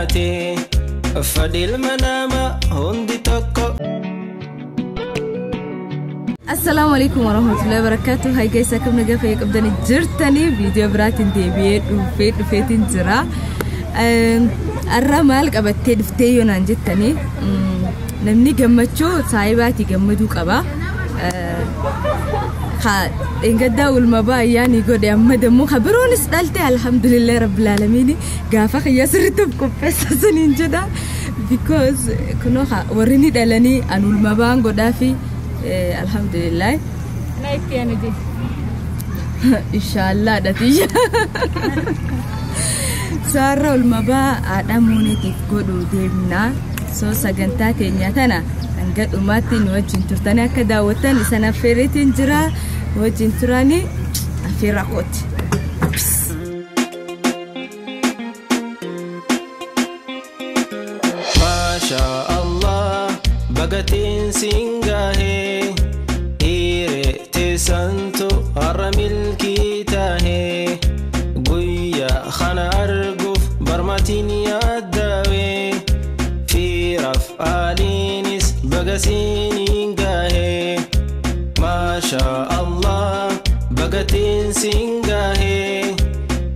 taate fadil manama hundi tokko. السلام عليكم ورحمة الله وبركاته. هاي جايسة كم نجافة قبضني جرتني فيديو براتين ديبيت وفيتين جرا الرمال قبضتي دفتيو نانجتني نمني جمتشو صايباتي جمدو قبا إن قد داول مبا يعني قد يمد مو خبرون استلتي الحمد لله رب العالمين قافخ يسرتب كوبس سنين جدا because كنو وريني دلني أنو المبان قدافي الحمد لله نايت يعني دي إن شاء الله نتيجة سارة المبا أدموني تفقدوا ديمنا سو سجنتاتي نياتنا نقد أماتي نوجين ترتاني كدا وتن سنة فريتين جرا وجين تراني في راقوت ما شاء الله بقتين سنجاهي إيري تسانتو أرميل كيتاهي قويا خانا أرقف برماتين ياداوي في رفعالينيس بقسين جاهي ما شاء الله بقتين سنجاهي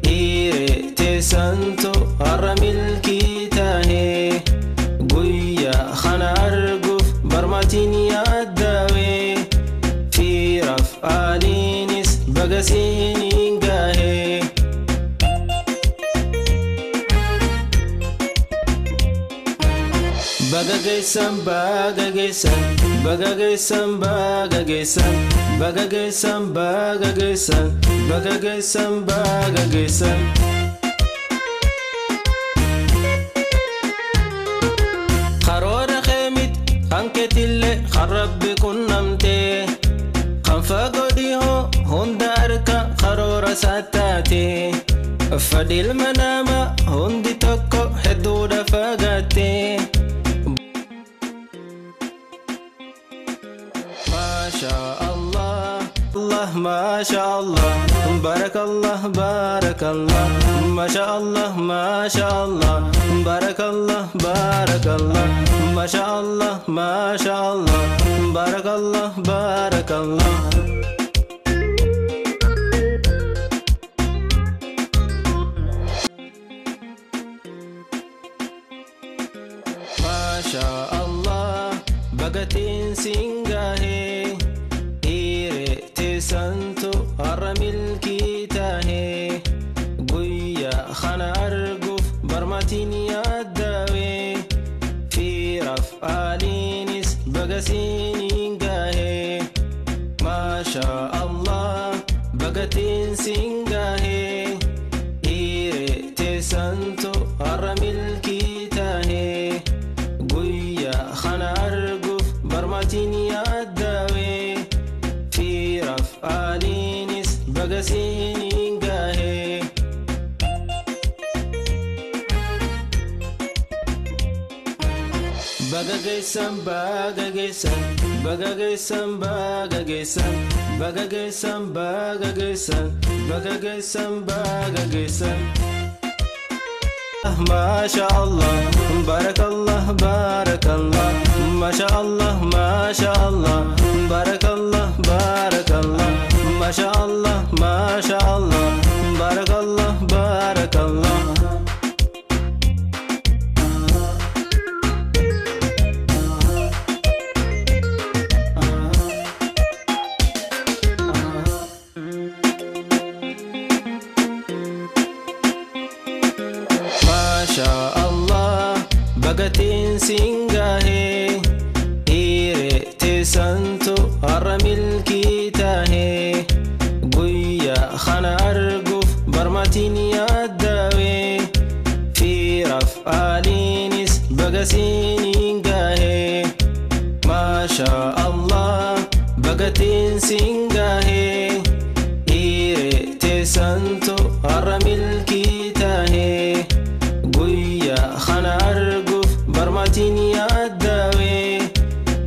إيري تسانتو أرميل كيتاهي قويا خانا أرقف برماتين ياداوي في رفعالينيس بقسين جاهي Bagagaysan bagagaysan bagagaysan bagagaysan bagagaysan bagagaysan bagagaysan bagagaysan Kharora khemit khanketille kharabbi kunnamte khanfagodiho hundarka kharora satate fadil manama hundi tokko heduda fagate ما شاء الله الله ما شاء الله بارك الله بارك الله ما شاء الله ما شاء الله بارك الله بارك الله ما شاء الله ما شاء الله بارك الله بارك الله ما شاء الله بقتين سنجاهي إيري تسانتو أرميل كيتاهي قويا خانا أرقف برماتين ياداوي في رفعالينيس بقسين جاهي ما شاء الله بقتين سنجاهي إيري تسانتو أرميل كيتاهي قويا خانا أرقف برماتين ياداوي في رفعالينيس بقسين جاهي bagagaysan bagagaysan bagagaysan bagagaysan bagagaysan bagagaysan bagagaysan bagagaysan ما شاء الله بارك الله بارك الله ما شاء الله ما شاء الله بارك الله بارك الله ما شاء الله ما شاء الله بارك الله بارك الله ما شاء الله بقتين سنجاهي إيري تسانتو أرميل كيتاهي قويا خانا أرقف برماتين ياداوي في رفعالينيس بقسين جاهي ما شاء الله بقتين سنجاهي إيري تسانتو أرميل كيتاهي قويا خانا أرقف برماتين ياداوي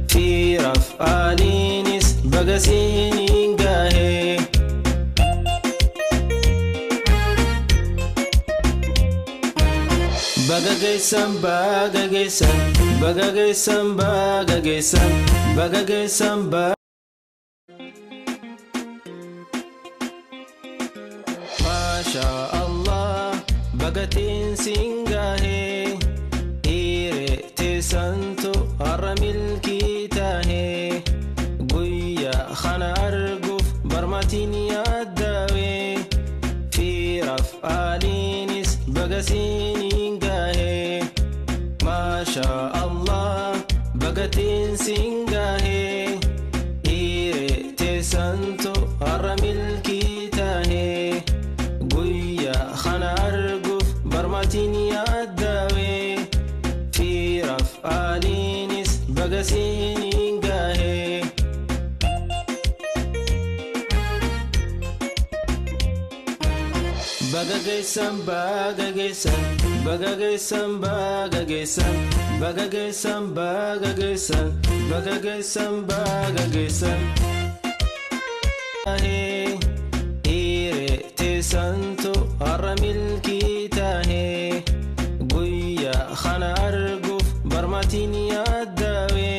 في رفعالينيس بقسين جاهي bagagay geessan baga geessan baga geessan baga geessan baga geessan baga Masha Allah bagatiin singahe ire tesanto haramil kitahe guya khana arguf barmatin yadawe fi raf'alinis bagasingahe Masha Allah bagatin singahe ire tesanto haramil kitahe guya khana arguf barmatin yadawe fi raf'alinis bagasingahe baga geessan baga geessan baga geessan baga geessan baga geessan baga geessan baga geessan baga geessan ire tesanto haramil kitahe guya khana arguf barmatin yadawe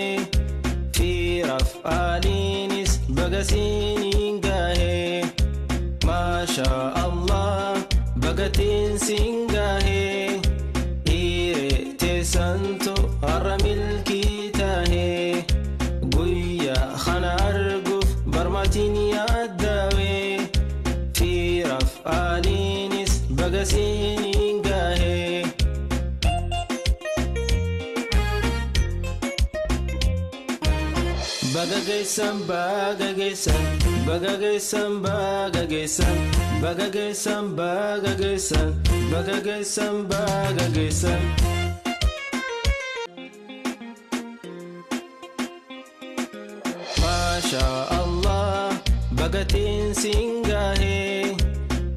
fi raf'alinis bagasingahe Masha Allah bagatin singahe ire tesanto haramil kitahe guya khana arguf barmatin yadawe fi raf'alinis bagasingahe baga geessan baga geessan baga geessan baga geessan baga geessan baga geessan baga geessan baga geessan Masha Allah bagatin singahe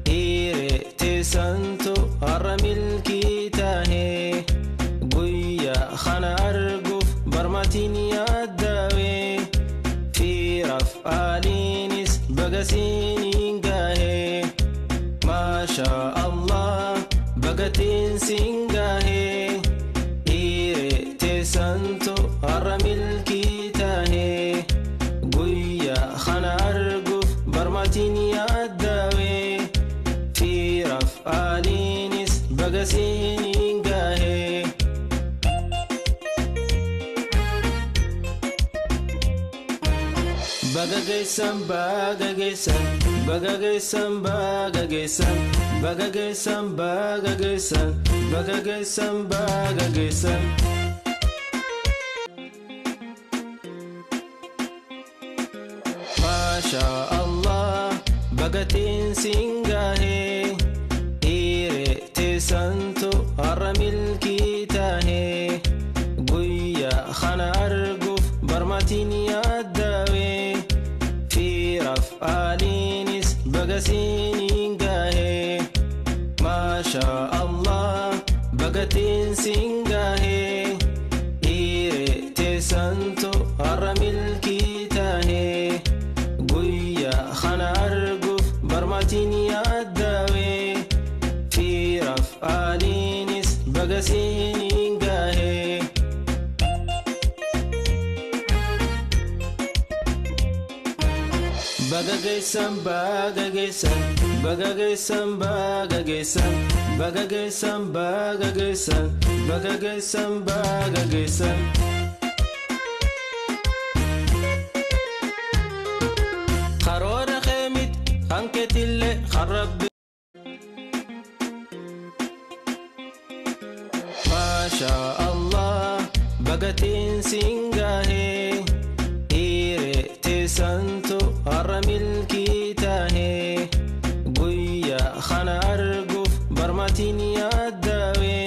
ire tesanto haramil kitahe guya khana arguf barmatin yadawe fi raf'alinis bagasingahe Masha Allah bagatin singahe ire tesanto haramil kitahe guya khana arguf barmatin yadawe fi raf'alinis bagasingahe baga geessan baga geessan baga geessan baga geessan baga geessan baga geessan baga geessan baga geessan Masha Allah bagatin singahe ire tesanto haramil kitahe guya khana arguf barmatin yadawe fi raf'alinis bagasingahe Masha Allah bagatin singahe ire tesanto haramil kitahe guya khana arguf barmatin yadawe fi raf'alinis bagasingahe baga geessan baga geessan baga geessan baga geessan baga geessan baga geessan baga geessan baga geessan kharoora khemit khanketille kharabbi Masha Allah bagatin singahe ire tesanto haramil kitahe guya khana arguf barmatin yadawe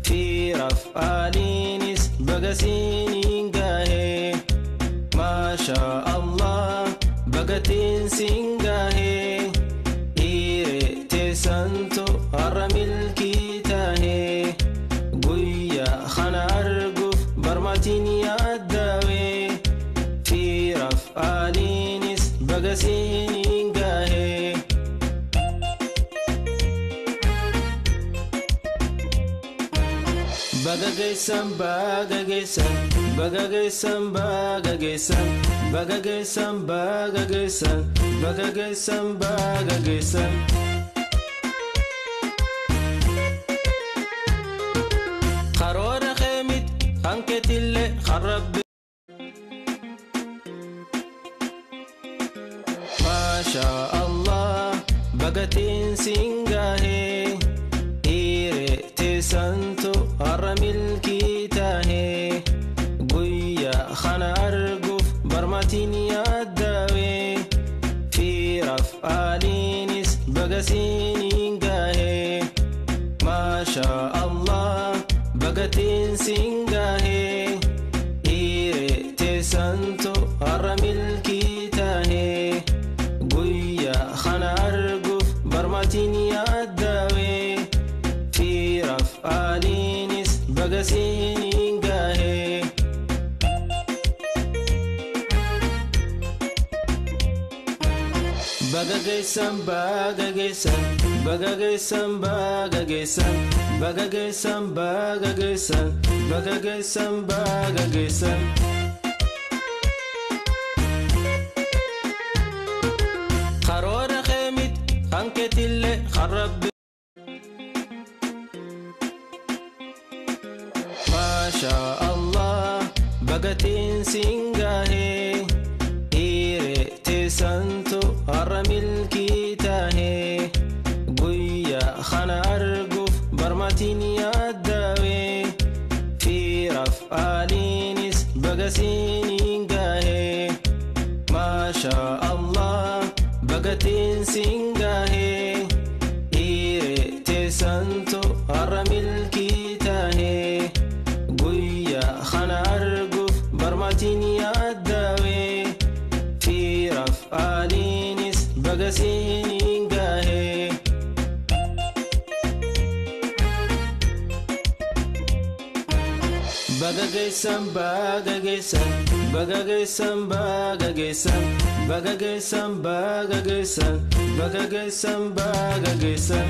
fi raf'alinis bagasingahe Masha Allah bagatin singahe ire tesanto haramil kitahe guya khana arguf barmatin yadawe fi raf'alinis bagasingahe Bagagesan, bagagesan, bagagesan, bagagesan, bagagesan, bagagesan, bagagesan, bagagesan. Kharora khemit, anketille kharab. Masha Allah, bagatin singahe. Santo aramil kita he guya khana arguf barmatin yadawe fi raf'alinis bagasin gahe Masha Allah bagatin singahe ire te santo aramil kita he guya khana arguf barmatin yadawe Alinis bagasin gahe Bagagesan, bagagesan, bagagesan, bagagesan, bagagesan, bagagesan, bagagesan, bagagesan. Kharora khemit anketille kharab Masha Allah bagatin singahe ire te santo aramil kita he guya khana arguf barmatin yadawe fi raf'alinis bagasin gahe Masha Allah bagatin singahe ire te santo aramil kita he guya khana arguf barmatin yadawe fi raf'alinis bagasin gahe Bagagesan, bagagesan, bagagesan, bagagesan, bagagesan, bagagesan, bagagesan, bagagesan.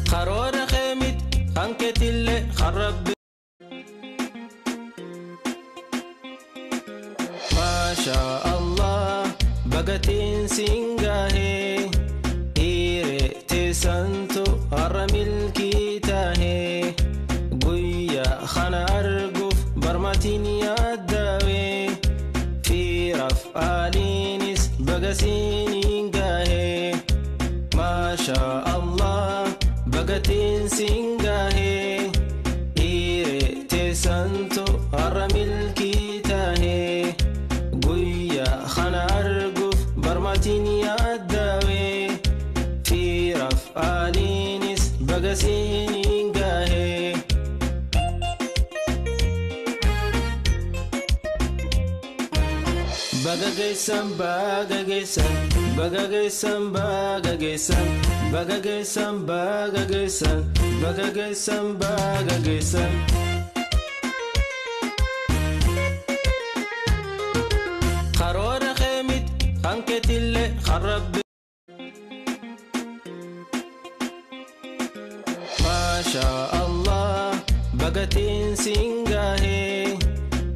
Kharora khemit anketille kharab Masha Allah bagatin singahe ire te santo aramil kita he guya khana arguf barmatin yadawe fi raf'alinis bagasin gahe Masha Allah bagatin singahe ire te santo aramil kita he guya khana arguf barmatin yadawe fi raf'alinis bagasin gahe Bagagesan, bagagesan, bagagesan, bagagesan, bagagesan, bagagesan, bagagesan, bagagesan. Kharora khemit anketille kharab Masha Allah bagatin singahe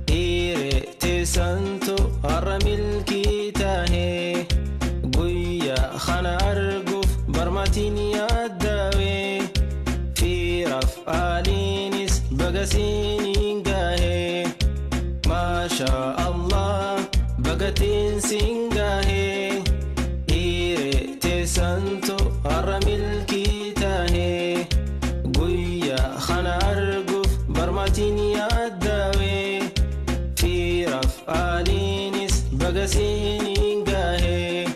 ire te santo aramil kita he guya khana arguf barmatin yadawe fi raf'alinis bagasin gahe Masha Allah bagatin singahe ire te santo aramil kita he guya khana arguf barmatin yadawe fi raf'alinis bagasin gahe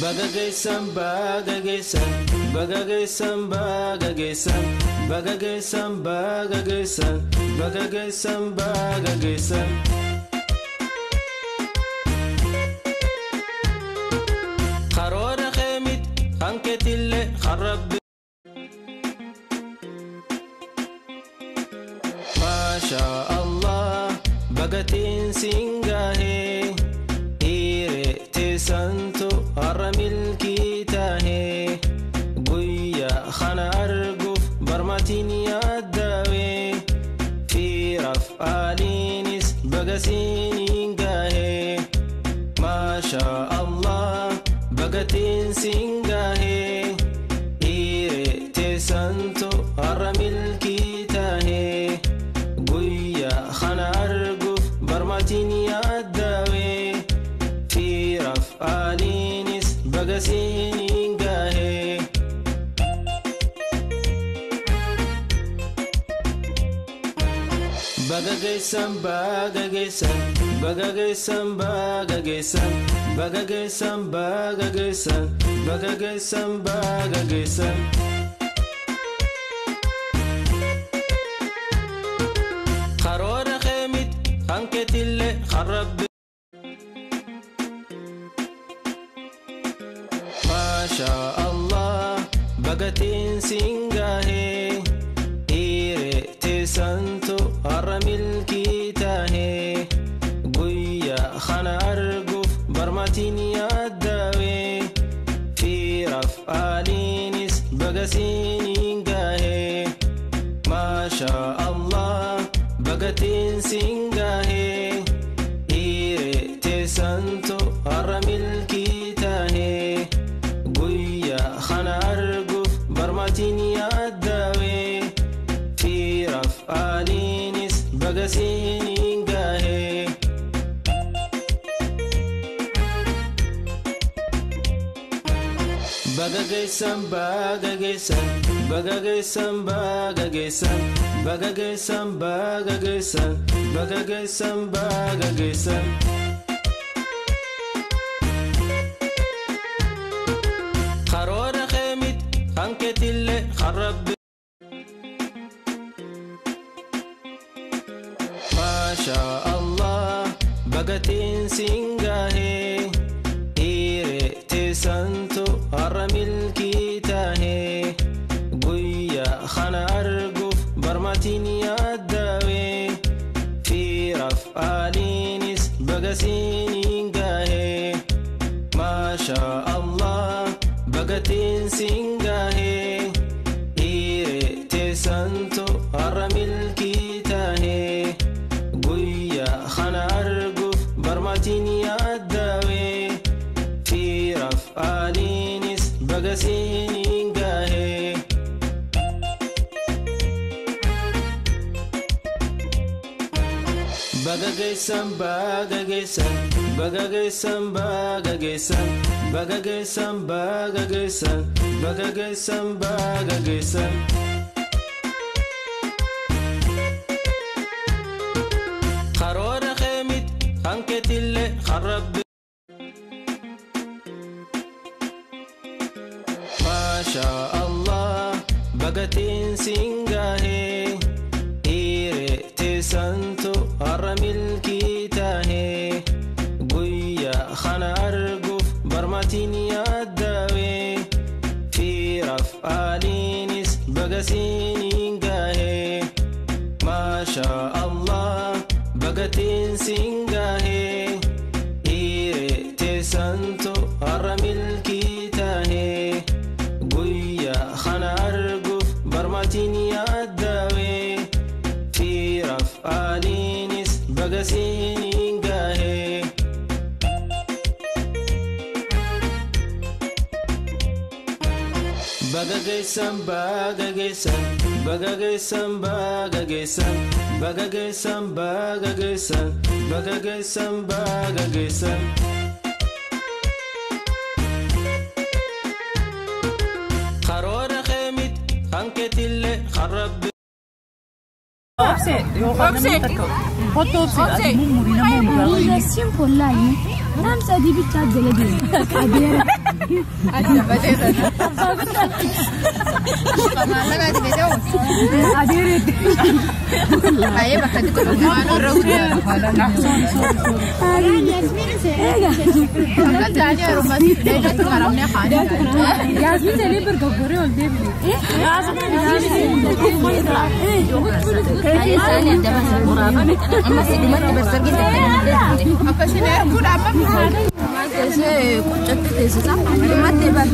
Bagagesan, bagagesan, bagagesan, bagagesan, bagagesan, bagagesan, bagagesan, bagagesan. Kharora khemit anketille kharab Masha Allah bagatin singahe شاء الله بقتين سنجاهي إيري تسانتو أرمل كيتاهي قويا خنا أرقف برمتين ياداوي في رفعالينس بقسين جاهي Bagagaysan, bagagaysan, bagagaysan, bagagaysan, bagagaysan, bagagaysan, bagagaysan, bagagaysan. Kharora khemit, hanketille kharab. Masha Allah, bagatin singahe, ire tesanto. أرمل كيتاهي قويا خنا أرقف برمتين ياداوي في رفعالينس بقسين قاهي ما شاء الله بقتين سنقاهي إيري تسانتو أرمل كيتاهي قويا خنا أرقف برمتين ياداوي في رفعالينس بقسين قاهي bagagaysan, bagagaysan, bagagaysan, bagagaysan, bagagaysan, bagagaysan, bagagaysan, bagagaysan. Kharora khemit, hanketille kharab. Masha Allah, bagatin singahe, ire tesanto aramil kitahe, guya khana arguf barmatin yadawe, fi raf'alinis bagasin gahe. Masha Allah, bagatin singahe, ire tesanto aramil kitahe. خنا أرقف برمتين ياداوي في رفعالينس بقسين قاهي bagagaysan, bagagaysan, bagagaysan, bagagaysan, bagagaysan, bagagaysan, bagagaysan, bagagaysan. Kharora khemit, hanketille kharab. Masha Allah, bagatin singahe, ire tesanto aramil kitahe, guya khana arguf barmatin yadawe, fi raf'alinis bagasin gahe. Masha Allah, bagatin singahe, ire tesanto aramil kitahe, guya khana arguf barmatin yadawe, fi raf'alinis bagasin gahe. Bagagaysan, bagagaysan, bagagaysan, bagagaysan, bagagaysan, bagagaysan, bagagaysan, bagagaysan. Kharora khemit, hanketille kharab. Namsa di bicha jeladi. Adera. Kamala ka dito. Adera. Ay bakit ko ano raw niya. Ay Yasmin se. Kaya tanya rumah dito karamnya khani. Yasmin se lebar gogore ol debi. Kaya tanya dia masih murah. Masih di mana besar gitu. Apa sih dia? Kurang apa? Saya kucing itu sih, sama. Mati bar,